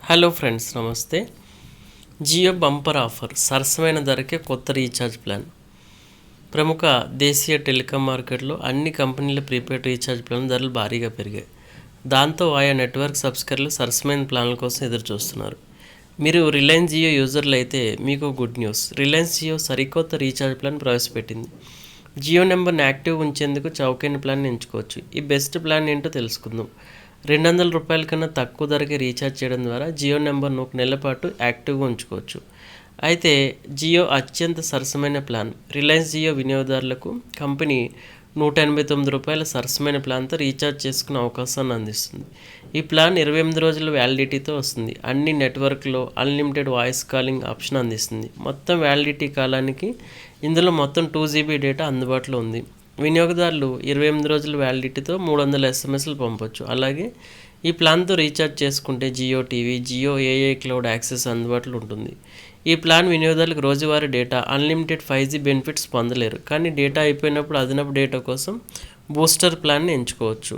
Hello friends, నమస్తే. Jio bumper offer, సరసమైన ధరకే కొత్త రీఛార్జ్ ప్లాన్. ప్రముఖ దేశీయ టెలికాం మార్కెట్లో అన్ని కంపెనీల ప్రీపెయిడ్ రీఛార్జ్ ప్లాన్ ధరలు భారీగా పెరిగాయి. దాంతో ఆయా నెట్వర్క్ సబ్స్క్రైబర్లు సరసమైన ప్లాన్ల కోసం ఎదురు చూస్తున్నారు. మీరు రిలయన్స్ జియో యూజర్లు అయితే మీకు గుడ్ న్యూస్. రిలయన్స్ జియో సరికొత్త రీఛార్జ్ ప్లాన్ ప్రవేశపెట్టింది. జియో నెంబర్ని యాక్టివ్ ఉంచేందుకు చౌకైన ప్లాన్ ఎంచుకోవచ్చు. ఈ బెస్ట్ ప్లాన్ ఏంటో తెలుసుకుందాం. ₹200 కన్నా తక్కువ ధరకే రీఛార్జ్ చేయడం ద్వారా జియో నెంబర్ను ఒక నెల పాటు యాక్టివ్గా ఉంచుకోవచ్చు. అయితే జియో అత్యంత సరసమైన ప్లాన్. రిలయన్స్ జియో వినియోగదారులకు కంపెనీ ₹189 సరసమైన ప్లాన్తో రీఛార్జ్ చేసుకునే అవకాశాన్ని అందిస్తుంది. ఈ ప్లాన్ 28 రోజుల వ్యాలిడిటీతో వస్తుంది. అన్ని నెట్వర్క్లో అన్లిమిటెడ్ వాయిస్ కాలింగ్ ఆప్షన్ అందిస్తుంది. మొత్తం వ్యాలిడిటీ కాలానికి ఇందులో మొత్తం 2GB డేటా అందుబాటులో ఉంది. వినియోగదారులు 28 రోజుల వ్యాలిడిటీతో 300 SMSలు పంపొచ్చు. అలాగే ఈ ప్లాన్తో రీఛార్జ్ చేసుకుంటే Jio TV, Jio AI cloud access అందుబాటులో ఉంటుంది. ఈ ప్లాన్ వినియోగదారులకు రోజువారీ డేటా, అన్లిమిటెడ్ 5G బెనిఫిట్స్ పొందలేరు. కానీ డేటా అయిపోయినప్పుడు అదనపు డేటా కోసం బూస్టర్ ప్లాన్ని ఎంచుకోవచ్చు.